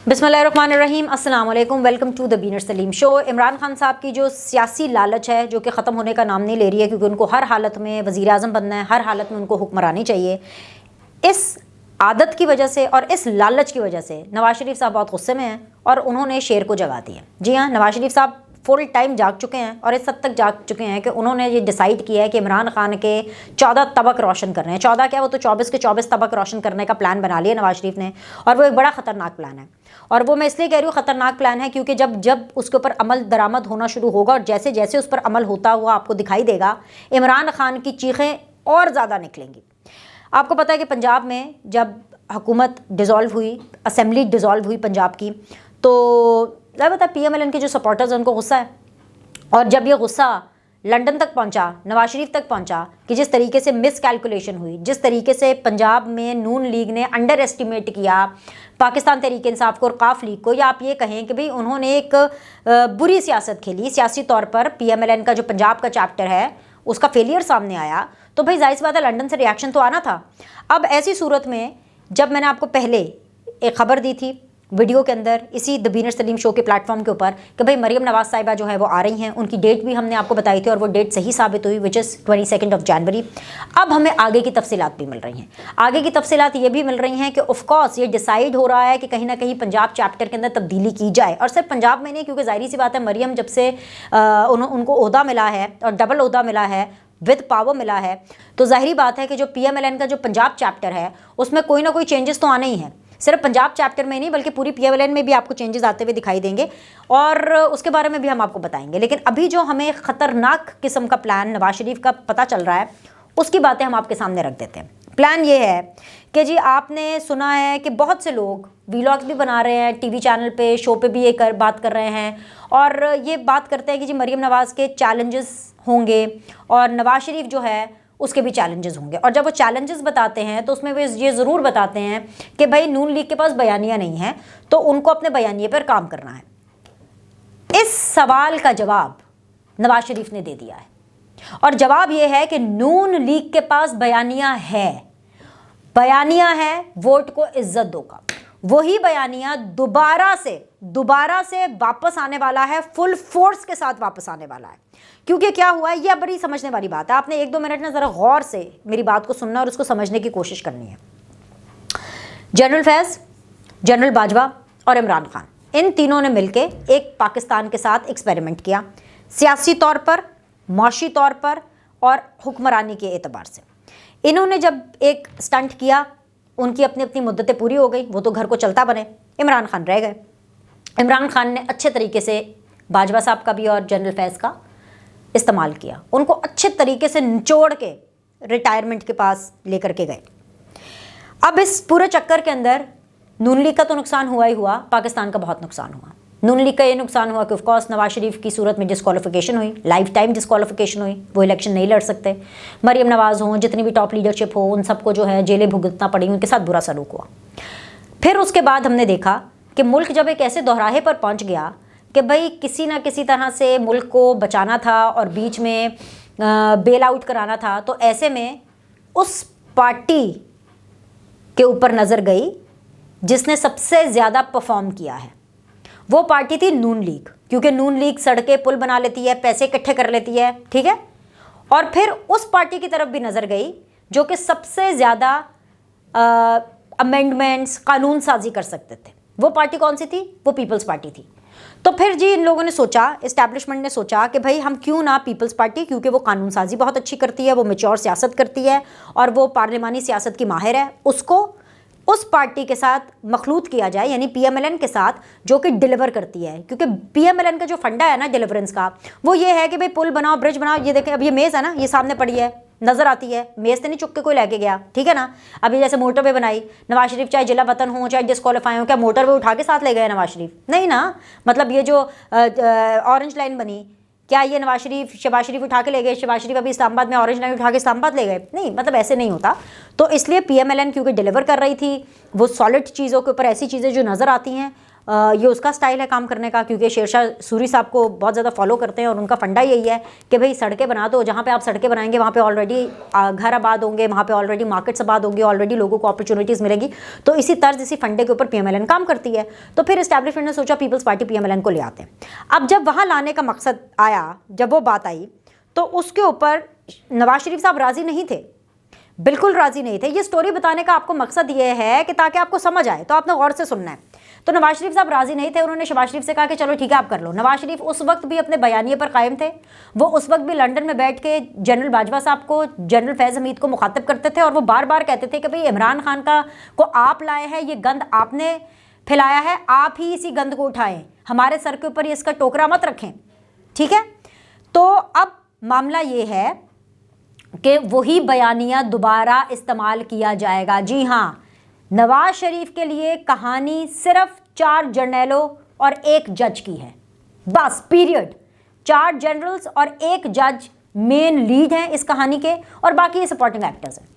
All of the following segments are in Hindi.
बिस्मिल्लाहिर्रहमानिर्रहीम, अस्सलाम वालेकुम, वेलकम टू द बीनर सलीम शो। इमरान खान साहब की जो सियासी लालच है जो कि ख़त्म होने का नाम नहीं ले रही है, क्योंकि उनको हर हालत में वज़ीर आज़म बनना है, हर हालत में उनको हुक्मरानी चाहिए। इस आदत की वजह से और इस लालच की वजह से नवाज शरीफ साहब बहुत गुस्से में हैं और उन्होंने शेर को जगा दिया। जी हाँ, नवाज शरीफ साहब फुल टाइम जाग चुके हैं और इस हद तक जाग चुके हैं कि उन्होंने ये डिसाइड किया है कि इमरान खान के 14 तबक रोशन करने हैं। 14 क्या, वो तो 24 के 24 तबक रोशन करने का प्लान बना लिया नवाज शरीफ ने, और वो एक बड़ा ख़तरनाक प्लान है। और वो मैं इसलिए कह रही हूँ ख़तरनाक प्लान है क्योंकि जब जब उसके ऊपर अमल दरामद होना शुरू होगा और जैसे जैसे उस पर अमल होता हुआ आपको दिखाई देगा, इमरान खान की चीखें और ज़्यादा निकलेंगी। आपको पता है कि पंजाब में जब हुकूमत डिज़ोल्व हुई, असेंबली डिज़ोल्व हुई पंजाब की, तो पता PMLN के जो सपोर्टर्स हैं उनको गुस्सा है, और जब ये गुस्सा लंदन तक पहुंचा, नवाज शरीफ तक पहुंचा कि जिस तरीके से मिस कैलकुलेशन हुई, जिस तरीके से पंजाब में नून लीग ने अंडर एस्टिमेट किया पाकिस्तान तहरीक इंसाफ को और काफ लीग को, या आप ये कहें कि भाई उन्होंने एक बुरी सियासत खेली सियासी तौर पर। PMLN का जो पंजाब का चैप्टर है उसका फेलियर सामने आया, तो भाई जाहिर सी बात है लंदन से रिएक्शन तो आना था। अब ऐसी सूरत में जब मैंने आपको पहले एक खबर दी थी वीडियो के अंदर इसी द बीनर सलीम शो के प्लेटफॉर्म के ऊपर कि भाई मरियम नवाज साहिबा जो है वो आ रही हैं, उनकी डेट भी हमने आपको बताई थी और वो डेट सही साबित हुई, विच इज़ 22 जनवरी। अब हमें आगे की तफसीलात भी मिल रही हैं। आगे की तफसीलात ये भी मिल रही हैं कि ऑफकोर्स ये डिसाइड हो रहा है कि कहीं ना कहीं पंजाब चैप्टर के अंदर तब्दीली की जाए, और सिर्फ पंजाब में नहीं, क्योंकि जाहिर सी बात है मरियम जब से उनको ओहदा मिला है और डबल ओहदा मिला है, विद पावर मिला है, तो जाहिर बात है कि जो PMLN का जो पंजाब चैप्टर है उसमें कोई ना कोई चेंजेस तो आने ही हैं। सिर्फ पंजाब चैप्टर में नहीं बल्कि पूरी PMLN में भी आपको चेंजेस आते हुए दिखाई देंगे, और उसके बारे में भी हम आपको बताएंगे। लेकिन अभी जो हमें ख़तरनाक किस्म का प्लान नवाज शरीफ का पता चल रहा है उसकी बातें हम आपके सामने रख देते हैं। प्लान ये है कि जी आपने सुना है कि बहुत से लोग व्लॉग्स भी बना रहे हैं, TV चैनल पे, शो पे भी ये बात कर रहे हैं, और ये बात करते हैं कि जी मरियम नवाज़ के चैलेंजेस होंगे और नवाज शरीफ जो है उसके भी चैलेंजेस होंगे। और जब वो चैलेंजेस बताते हैं तो उसमें वो ये ज़रूर बताते हैं कि भाई नून लीग के पास बयानिया नहीं है, तो उनको अपने बयानिए पर काम करना है। इस सवाल का जवाब नवाज शरीफ ने दे दिया है, और जवाब ये है कि नून लीग के पास बयानिया है। बयानिया है वोट को इज्जत दो का, वही बयानिया दोबारा से वापस आने वाला है, फुल फोर्स के साथ वापस आने वाला है। क्योंकि क्या हुआ है, यह बड़ी समझने वाली बात है। आपने 1-2 मिनट ना ज़रा गौर से मेरी बात को सुनना और उसको समझने की कोशिश करनी है। जनरल फैज़, जनरल बाजवा और इमरान खान, इन तीनों ने मिलकर एक पाकिस्तान के साथ एक्सपेरिमेंट किया, सियासी तौर पर, माशी तौर पर और हुक्मरानी के एतबार से। इन्होंने जब एक स्टंट किया, उनकी अपनी अपनी मुद्दतें पूरी हो गई, वो तो घर को चलता बने, इमरान खान रह गए। इमरान खान ने अच्छे तरीके से बाजवा साहब का भी और जनरल फैज़ का इस्तेमाल किया, उनको अच्छे तरीके से निचोड़ के रिटायरमेंट के पास लेकर के गए। अब इस पूरे चक्कर के अंदर नून लीग का तो नुकसान हुआ ही हुआ, पाकिस्तान का बहुत नुकसान हुआ। नून लीग का ये नुकसान हुआ कि ऑफकोर्स नवाज शरीफ की सूरत में डिस्क्वालिफिकेशन हुई, लाइफ टाइम डिस्क्वालिफिकेशन हुई, वो इलेक्शन नहीं लड़ सकते। मरियम नवाज हों, जितनी भी टॉप लीडरशिप हो, उन सबको जो है जेलें भुगतना पड़ी, उनके साथ बुरा सलूक हुआ। फिर उसके बाद हमने देखा कि मुल्क जब एक ऐसे दोहराहे पर पहुँच गया कि भाई किसी ना किसी तरह से मुल्क को बचाना था और बीच में बेल आउट कराना था, तो ऐसे में उस पार्टी के ऊपर नज़र गई जिसने सबसे ज़्यादा परफॉर्म किया है। वो पार्टी थी नून लीग, क्योंकि नून लीग सड़कें पुल बना लेती है, पैसे इकट्ठे कर लेती है, ठीक है। और फिर उस पार्टी की तरफ भी नज़र गई जो कि सबसे ज़्यादा अमेंडमेंट्स, कानून साजी कर सकते थे। वो पार्टी कौन सी थी? वो पीपल्स पार्टी थी। तो फिर जी इन लोगों ने सोचा, इस्टेब्लिशमेंट ने सोचा कि भाई हम क्यों ना पीपल्स पार्टी, क्योंकि वो कानून साजी बहुत अच्छी करती है, वो मैच्योर सियासत करती है और वो पार्लिमानी सियासत की माहिर है, उसको उस पार्टी के साथ मखलूत किया जाए, यानी PMLN के साथ, जो कि डिलीवर करती है। क्योंकि PMLN का जो फंडा है ना डिलीवरेंस का, वो ये है कि भाई पुल बनाओ, ब्रिज बनाओ। ये देखें, अब ये मेज़ है ना, ये सामने पड़ी है, नज़र आती है, मेज़ तो नहीं चुक के कोई लेके गया, ठीक है ना। अभी जैसे मोटरवे बनाई, नवाज शरीफ चाहे जिला वतन हो चाहे डिस्क्वालीफाई हो, क्या मोटरवे उठा के साथ ले गए नवाज शरीफ? नहीं ना। मतलब ये जो ऑरेंज लाइन बनी, क्या ये नवाज शरीफ शहबाज शरीफ उठा के ले गए? शहबाज शरीफ अभी इस्लामाबाद में ऑरेंज लाइन उठा के इस्लामाबाद ले गए? नहीं, मतलब ऐसे नहीं होता। तो इसलिए PMLN क्योंकि डिलीवर कर रही थी, वो सॉलिड चीज़ों के ऊपर ऐसी चीज़ें जो नज़र आती हैं ये उसका स्टाइल है काम करने का, क्योंकि शेरशाह सूरी साहब को बहुत ज़्यादा फॉलो करते हैं और उनका फंडा यही है कि भाई सड़कें बना दो, जहाँ पे आप सड़कें बनाएंगे वहाँ पे ऑलरेडी घर आबाद होंगे, वहाँ पे ऑलरेडी मार्केट्स आबाद होंगे, ऑलरेडी लोगों को अपॉर्चुनिटीज़ मिलेंगी। तो इसी तर्ज, इसी फंडे के ऊपर PMLN काम करती है। तो फिर इस्टेब्लिशमेंट ने सोचा पीपल्स पार्टी PMLN को ले आते हैं। अब जब वहाँ लाने का मकसद आया, जब वो बात आई, तो उसके ऊपर नवाज शरीफ साहब राज़ी नहीं थे, बिल्कुल राज़ी नहीं थे। ये स्टोरी बताने का आपको मकसद ये है कि ताकि आपको समझ आए, तो आपने गौर से सुनना है। तो नवाज शरीफ साहब राज़ी नहीं थे। उन्होंने शहबाज शरीफ से कहा कि चलो ठीक है आप कर लो। नवाज शरीफ उस वक्त भी अपने बयानिए पर कायम थे। वो उस वक्त भी लंदन में बैठ के जनरल बाजवा साहब को, जनरल फैज़ हमीद को मुखातिब करते थे और वो बार बार कहते थे कि भाई इमरान खान को आप लाए हैं, ये गंद आपने फैलाया है, आप ही इसी गंद को उठाएं, हमारे सर के ऊपर इसका टोकरा मत रखें, ठीक है। तो अब मामला ये है कि वही बयानिया दोबारा इस्तेमाल किया जाएगा। जी हाँ, नवाज शरीफ के लिए कहानी सिर्फ 4 जर्नलों और 1 जज की है, बस पीरियड। 4 जनरल्स और 1 जज मेन लीड हैं इस कहानी के, और बाकी ये सपोर्टिंग एक्टर्स हैं।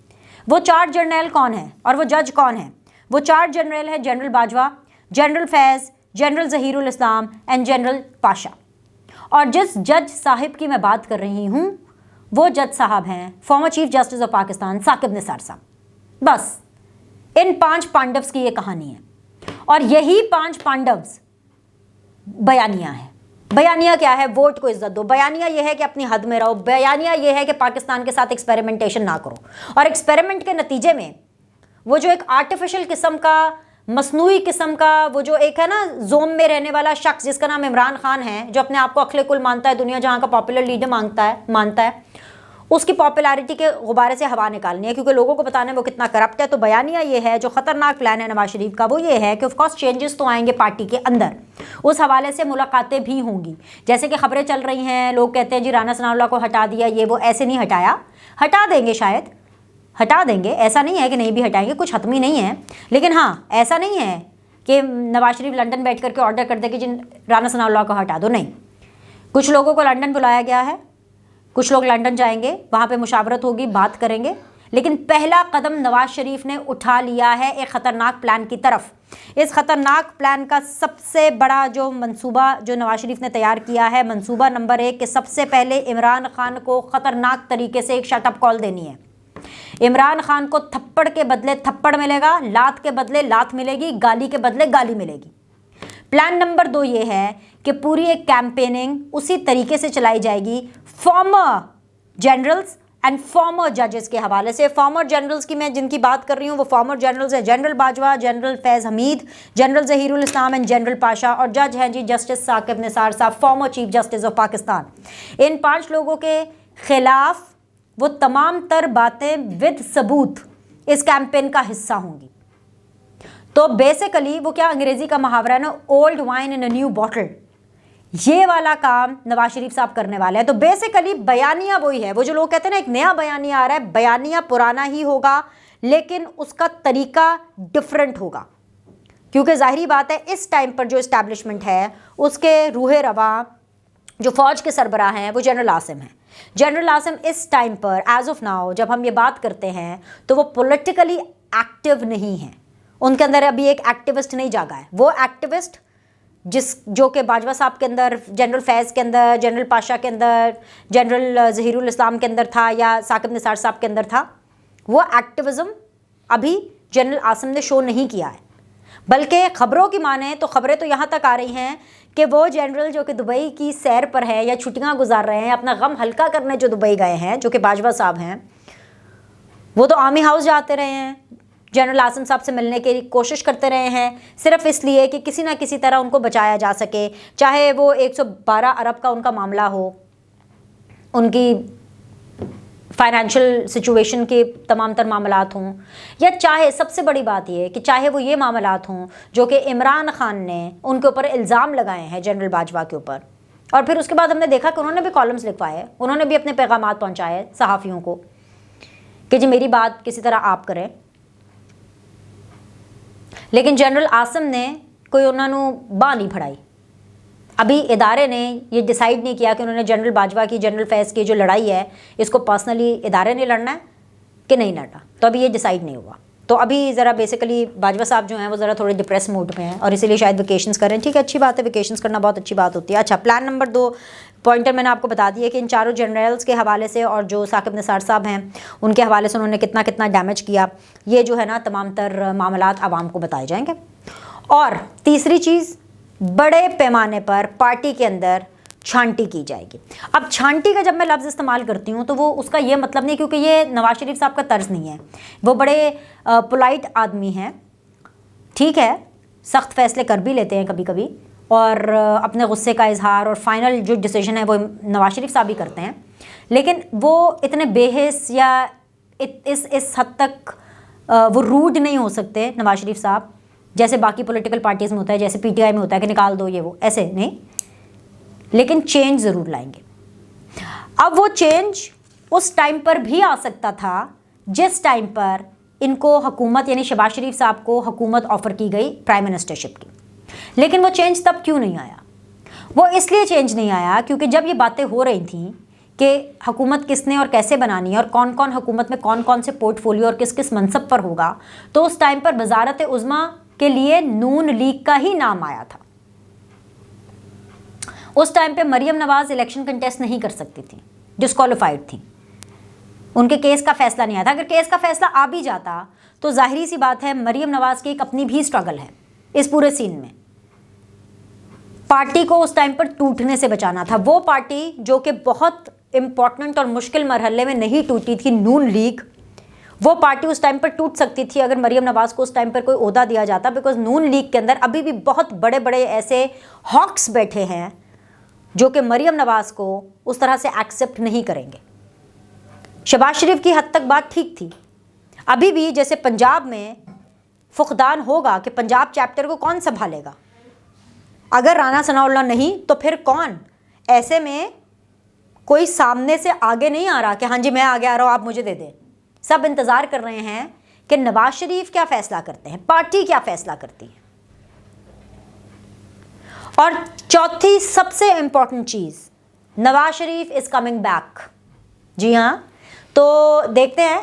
वो 4 जर्नल कौन है और वो जज कौन है? वो 4 जनरल हैं general Bajwa, general Faiz, general Zaheerul Islam and general Pasha. और जिस जज साहिब की मैं बात कर रही हूँ वो जज साहब हैं former chief justice of Pakistan Saqib Nisar साहब। बस इन 5 पांडव्स की ये कहानी है और यही 5 पांडव्स बयानिया है। बयानिया क्या है? वोट को इज्जत दो। बयानिया ये है कि अपनी हद में रहो। बयानिया ये है कि पाकिस्तान के साथ एक्सपेरिमेंटेशन ना करो, और एक्सपेरिमेंट के नतीजे में वो जो एक आर्टिफिशियल किस्म का, मसनूई किस्म का, वो जो एक है ना जोम में रहने वाला शख्स जिसका नाम इमरान खान है, जो अपने आप को अखले कुल मानता है, दुनिया जहाँ का पॉपुलर लीडर मानता है, उसकी पॉपुलैरिटी के गुब्बारे से हवा निकालनी है, क्योंकि लोगों को बताना है वो कितना करप्ट है। तो बयानिया ये है, जो ख़तरनाक प्लान है नवाज शरीफ का, वो ये है कि ऑफकोर्स चेंजेस तो आएंगे पार्टी के अंदर, उस हवाले से मुलाकातें भी होंगी। जैसे कि खबरें चल रही हैं, लोग कहते हैं जी राना सनाउल्लाह को हटा दिया, ये वो। ऐसे नहीं हटाया, हटा देंगे, शायद हटा देंगे, ऐसा नहीं है कि नहीं भी हटाएंगे, कुछ हतमी नहीं है। लेकिन हाँ, ऐसा नहीं है कि नवाज शरीफ लंदन बैठ करके ऑर्डर कर दे कि जिन राना सनाउल्लाह को हटा दो, नहीं। कुछ लोगों को लंदन बुलाया गया है, कुछ लोग लंदन जाएंगे, वहाँ पे मुशावरत होगी, बात करेंगे। लेकिन पहला कदम नवाज शरीफ ने उठा लिया है एक ख़तरनाक प्लान की तरफ। इस ख़तरनाक प्लान का सबसे बड़ा जो मंसूबा जो नवाज शरीफ ने तैयार किया है, मंसूबा नंबर 1, कि सबसे पहले इमरान खान को ख़तरनाक तरीके से एक शटअप कॉल देनी है। इमरान खान को थप्पड़ के बदले थप्पड़ मिलेगा, लात के बदले लात मिलेगी, गाली के बदले गाली मिलेगी। प्लान नंबर 2 ये है कि पूरी एक कैंपेनिंग उसी तरीके से चलाई जाएगी फॉर्मर जनरल्स एंड फॉर्मर जजेस के हवाले से। फॉर्मर जनरल्स की मैं जिनकी बात कर रही हूँ वो फॉर्मर जनरल्स हैं general Bajwa, general Faiz Hameed, general Zaheerul Islam and general Pasha, और जज हैं जी जस्टिस साकिब निसार साहब, former chief justice of Pakistan. इन 5 लोगों के खिलाफ वो तमाम तर बातें विद सबूत इस कैंपेन का हिस्सा होंगी। तो बेसिकली वो क्या अंग्रेजी का मुहावरा है ना, old wine in a new bottle, ये वाला काम नवाज शरीफ साहब करने वाले हैं। तो बेसिकली बयानिया वही है, वो जो लोग कहते हैं ना एक नया बयानिया आ रहा है, बयानिया पुराना ही होगा लेकिन उसका तरीका डिफरेंट होगा, क्योंकि जाहिर बात है इस टाइम पर जो इस्टेब्लिशमेंट है उसके रूहे रवा जो फौज के सरबराह हैं वो जनरल आसिम हैं। जनरल आसिम इस टाइम पर एज ऑफ नाउ जब हम ये बात करते हैं तो वो पॉलिटिकली एक्टिव नहीं हैं, उनके अंदर अभी एक एक्टिविस्ट नहीं जागा है। वो एक्टिविस्ट जो कि बाजवा साहब के अंदर, जनरल फैज़ के अंदर, जनरल पाशा के अंदर, जनरल ज़हीरुल इस्लाम के अंदर था या साकिब निसार साहब के अंदर था, वो एक्टिविज़म अभी जनरल आसिम ने शो नहीं किया है। बल्कि ख़बरों की माने तो खबरें तो यहाँ तक आ रही हैं कि वो जनरल जो कि दुबई की सैर पर है या छुट्टियाँ गुजार रहे हैं, अपना गम हल्का करने जो दुबई गए हैं, जो कि बाजवा साहब हैं, वो तो आर्मी हाउस जाते रहे हैं, जनरल आसिम साहब से मिलने की कोशिश करते रहे हैं, सिर्फ इसलिए कि किसी ना किसी तरह उनको बचाया जा सके, चाहे वो 112 अरब का उनका मामला हो, उनकी फाइनेंशियल सिचुएशन के तमाम तर मामलात हों, या चाहे सबसे बड़ी बात यह कि चाहे वो ये मामलात हों जो कि इमरान खान ने उनके ऊपर इल्ज़ाम लगाए हैं जनरल बाजवा के ऊपर, और फिर उसके बाद हमने देखा कि उन्होंने भी कॉलम्स लिखवाए, उन्होंने भी अपने पैगामात पहुँचाए सहाफ़ियों को कि जी मेरी बात किसी तरह आप करें। लेकिन जनरल आसिम ने कोई उन्होंने बाह नहीं फड़ाई। अभी इदारे ने ये डिसाइड नहीं किया कि उन्होंने जनरल बाजवा की, जनरल फैज़ की जो लड़ाई है इसको पर्सनली इदारे ने लड़ना है कि नहीं लड़ना, तो अभी ये डिसाइड नहीं हुआ। तो अभी ज़रा बेसिकली बाजवा साहब जो हैं वो ज़रा थोड़े डिप्रेस मूड में हैं और इसीलिए शायद वेकेशंस करें। ठीक है, अच्छी बात है, वेकेशंस करना बहुत अच्छी बात होती है। अच्छा, प्लान नंबर 2 पॉइंटर मैंने आपको बता दिया कि इन चारों जनरल्स के हवाले से और जो साकिब निसार साहब हैं उनके हवाले से उन्होंने कितना कितना डैमेज किया, ये जो है ना तमाम तर मामलात आवाम को बताए जाएंगे। और तीसरी चीज़, बड़े पैमाने पर पार्टी के अंदर छांटी की जाएगी। अब छांटी का जब मैं लफ्ज़ इस्तेमाल करती हूँ तो वो उसका ये मतलब नहीं, क्योंकि ये नवाज शरीफ साहब का तर्ज नहीं है। वो बड़े पोलाइट आदमी हैं, ठीक है, सख्त फैसले कर भी लेते हैं कभी कभी और अपने गुस्से का इजहार और फाइनल जो डिसीजन है वो नवाज शरीफ साहब ही करते हैं, लेकिन वो इतने बेहिस या इस हद तक वो रूड नहीं हो सकते नवाज शरीफ साहब जैसे बाकी पॉलिटिकल पार्टीज़ में होता है, जैसे पीटीआई में होता है कि निकाल दो ये वो, ऐसे नहीं, लेकिन चेंज ज़रूर लाएंगे। अब वो चेंज उस टाइम पर भी आ सकता था जिस टाइम पर इनको हुकूमत यानी शहबाज शरीफ साहब को हुकूमत ऑफ़र की गई प्राइम मिनिस्टरशिप की, लेकिन वो चेंज तब क्यों नहीं आया? वो इसलिए चेंज नहीं आया क्योंकि जब ये बातें हो रही थी कि हुकूमत किसने और कैसे बनानी है और कौन कौन हुकूमत में कौन कौन से पोर्टफोलियो और किस किस मनसब पर होगा, तो उस टाइम पर वजारत उज़्मा के लिए नून लीग का ही नाम आया था। उस टाइम पे मरियम नवाज़ इलेक्शन कंटेस्ट नहीं कर सकती थी, डिस्क्वालीफाइड थी, उनके केस का फैसला नहीं आया था। अगर केस का फैसला आ भी जाता तो जाहिर सी बात है मरियम नवाज़ की एक अपनी भी स्ट्रगल है इस पूरे सीन में। पार्टी को उस टाइम पर टूटने से बचाना था। वो पार्टी जो कि बहुत इंपॉर्टेंट और मुश्किल मरहले में नहीं टूटी थी, नून लीग, वो पार्टी उस टाइम पर टूट सकती थी अगर मरियम नवाज़ को उस टाइम पर कोई ओहदा दिया जाता, बिकॉज नून लीग के अंदर अभी भी बहुत बड़े बड़े ऐसे हॉक्स बैठे हैं जो कि मरियम नवाज़ को उस तरह से एक्सेप्ट नहीं करेंगे। शहबाज शरीफ की हद तक बात ठीक थी, अभी भी जैसे पंजाब में फुकदान होगा कि पंजाब चैप्टर को कौन संभालेगा, अगर राना सनाउल्लाह नहीं तो फिर कौन? ऐसे में कोई सामने से आगे नहीं आ रहा कि हाँ जी मैं आगे आ रहा हूँ आप मुझे दे दें। सब इंतज़ार कर रहे हैं कि नवाज शरीफ क्या फैसला करते हैं, पार्टी क्या फैसला करती है। और चौथी सबसे इंपॉर्टेंट चीज़, Nawaz Sharif is coming back. जी हाँ, तो देखते हैं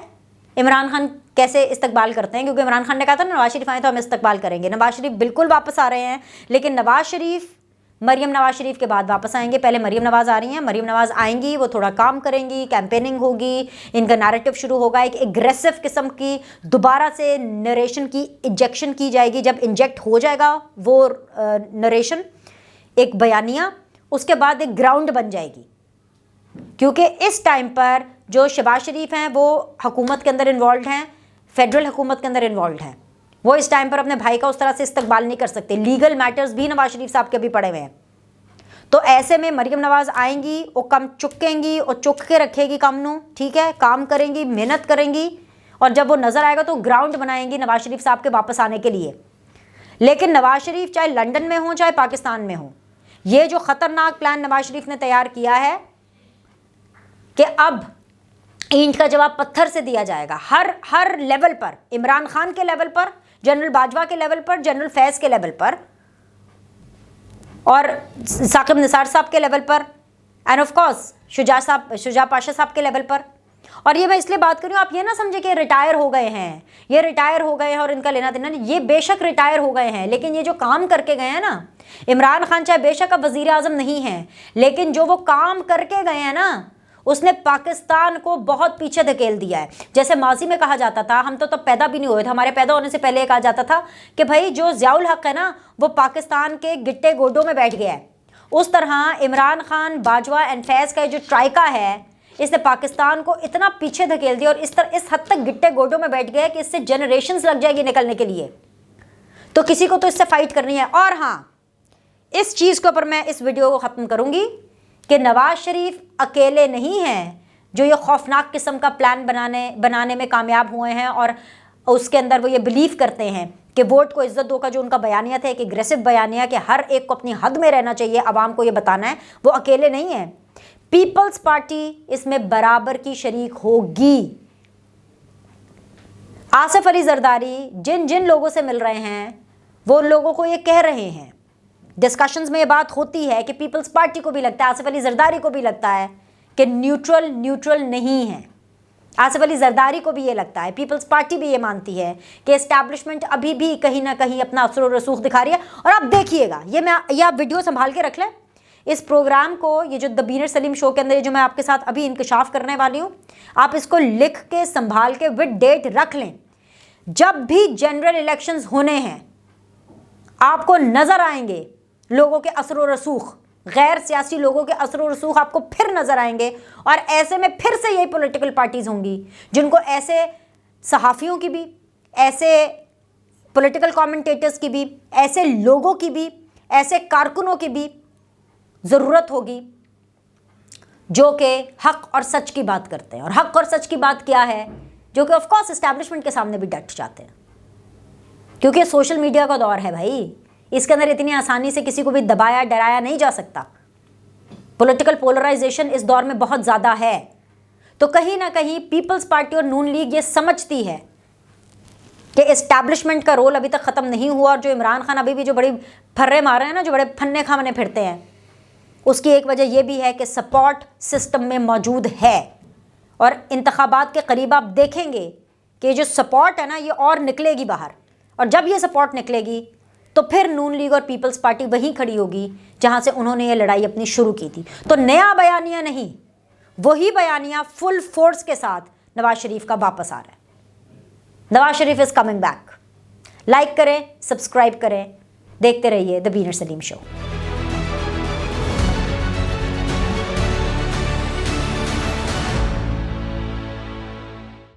इमरान खान कैसे इस्तकबाल करते हैं, क्योंकि इमरान खान ने कहा था ना नवाज शरीफ आए तो हम इस्तकबाल करेंगे। नवाज शरीफ बिल्कुल वापस आ रहे हैं, लेकिन नवाज शरीफ मरियम नवाज शरीफ के बाद वापस आएंगे। पहले मरियम नवाज़ आ रही हैं, मरियम नवाज़ आएंगी, वो थोड़ा काम करेंगी, कैंपेनिंग होगी, इनका नैरेटिव शुरू होगा, एक एग्रेसिव किस्म की दोबारा से नरेशन की इंजेक्शन की जाएगी। जब इंजेक्ट हो जाएगा वो नरेशन, एक बयानिया, उसके बाद एक ग्राउंड बन जाएगी, क्योंकि इस टाइम पर जो शहबाज शरीफ हैं वो हुकूमत के अंदर इन्वॉल्व हैं, फेडरल हुकूमत के अंदर इन्वॉल्व हैं। वो इस टाइम पर अपने भाई का उस तरह से इस्तकबाल नहीं कर सकते, लीगल मैटर्स भी नवाज शरीफ साहब के अभी पड़े हुए हैं। तो ऐसे में मरियम नवाज़ आएंगी, वो कम चुकेंगी और चुक के रखेगी कामनू, ठीक है, काम करेंगी, मेहनत करेंगी, और जब वो नज़र आएगा तो ग्राउंड बनाएंगी नवाज शरीफ साहब के वापस आने के लिए। लेकिन नवाज शरीफ चाहे लंदन में हो चाहे पाकिस्तान में हो, ये जो ख़तरनाक प्लान नवाज शरीफ ने तैयार किया है कि अब ईंट का जवाब पत्थर से दिया जाएगा, हर लेवल पर, इमरान खान के लेवल पर, जनरल बाजवा के लेवल पर, जनरल फैज़ के लेवल पर, और साकिब निसार साहब के लेवल पर, end of course Shuja Pasha साहब के लेवल पर। और ये मैं इसलिए बात कर रही हूँ, आप ये ना समझे कि रिटायर हो गए हैं, ये रिटायर हो गए हैं और इनका लेना देना नहीं, ये बेशक रिटायर हो गए हैं, लेकिन ये जो काम करके गए हैं ना, इमरान खान चाहे बेशक अब वज़ीर आज़म नहीं हैं, लेकिन जो वो काम करके गए हैं ना, उसने पाकिस्तान को बहुत पीछे धकेल दिया है। जैसे माजी में कहा जाता था, हम तो तब पैदा भी नहीं हुए थे, हमारे पैदा होने से पहले कहा जाता था कि भाई जो ज़ियाउल हक है ना वो पाकिस्तान के गिट्टे गोडों में बैठ गया है, उस तरह इमरान खान, बाजवा एंड फैज़ का जो ट्राइका है, इसने पाकिस्तान को इतना पीछे धकेल दिया और इस हद तक गिट्टे गोडों में बैठ गया कि इससे जनरेशन्स लग जाएगी निकलने के लिए। तो किसी को तो इससे फाइट करनी है। और हाँ, इस चीज़ के ऊपर मैं इस वीडियो को ख़त्म करूँगी कि नवाज शरीफ अकेले नहीं हैं जो ये खौफनाक किस्म का प्लान बनाने में कामयाब हुए हैं, और उसके अंदर वो ये बिलीव करते हैं कि वोट को इज्जत दो का जो उनका बयानिया था, एक एग्रेसिव बयानिया कि हर एक को अपनी हद में रहना चाहिए, आवाम को ये बताना है, वो अकेले नहीं है। पीपल्स पार्टी इसमें बराबर की शरीक होगी। आसिफ अली जरदारी जिन जिन लोगों से मिल रहे हैं वो लोगों को ये कह रहे हैं, डिस्कशंस में ये बात होती है कि पीपल्स पार्टी को भी लगता है, आसिफ अली जरदारी को भी लगता है कि न्यूट्रल नहीं है, आसिफ अली जरदारी को भी ये लगता है, पीपल्स पार्टी भी ये मानती है कि एस्टैब्लिशमेंट अभी भी कहीं ना कहीं अपना असर और रसूख दिखा रही है। और आप देखिएगा, ये आप वीडियो संभाल के रख लें, इस प्रोग्राम को, ये जो द बीनर सलीम शो के अंदर जो मैं आपके साथ अभी इंकशाफ करने वाली हूँ, आप इसको लिख के संभाल के विद डेट रख लें। जब भी जनरल इलेक्शंस होने हैं आपको नजर आएंगे लोगों के असर और रसूख, गैर सियासी लोगों के असर और रसूख आपको फिर नजर आएंगे। और ऐसे में फिर से यही पॉलिटिकल पार्टीज होंगी जिनको ऐसे सहाफ़ियों की भी, ऐसे पॉलिटिकल कमेंटेटर्स की भी, ऐसे लोगों की भी, ऐसे कारकुनों की भी ज़रूरत होगी जो कि हक और सच की बात करते हैं। और हक और सच की बात क्या है, जो कि ऑफकोर्स इस्टेब्लिशमेंट के सामने भी डट जाते हैं, क्योंकि सोशल मीडिया का दौर है भाई, इसके अंदर इतनी आसानी से किसी को भी दबाया डराया नहीं जा सकता। पॉलिटिकल पोलराइजेशन इस दौर में बहुत ज़्यादा है। तो कहीं ना कहीं पीपल्स पार्टी और नून लीग ये समझती है कि इस्टेब्लिशमेंट का रोल अभी तक ख़त्म नहीं हुआ, और जो इमरान खान अभी भी जो बड़ी फर्रे मार रहे हैं ना, जो बड़े फन्ने खामने फिरते हैं, उसकी एक वजह यह भी है कि सपोर्ट सिस्टम में मौजूद है। और इंतखाबात के करीब आप देखेंगे कि जो सपोर्ट है ना, ये और निकलेगी बाहर। और जब ये सपोर्ट निकलेगी तो फिर नून लीग और पीपल्स पार्टी वहीं खड़ी होगी जहां से उन्होंने ये लड़ाई अपनी शुरू की थी। तो नया बयानिया नहीं, वही बयानिया फुल फोर्स के साथ नवाज शरीफ का वापस आ रहा है। Nawaz Sharif is coming back. Like करें, सब्सक्राइब करें, देखते रहिए द बीनर सलीम शो।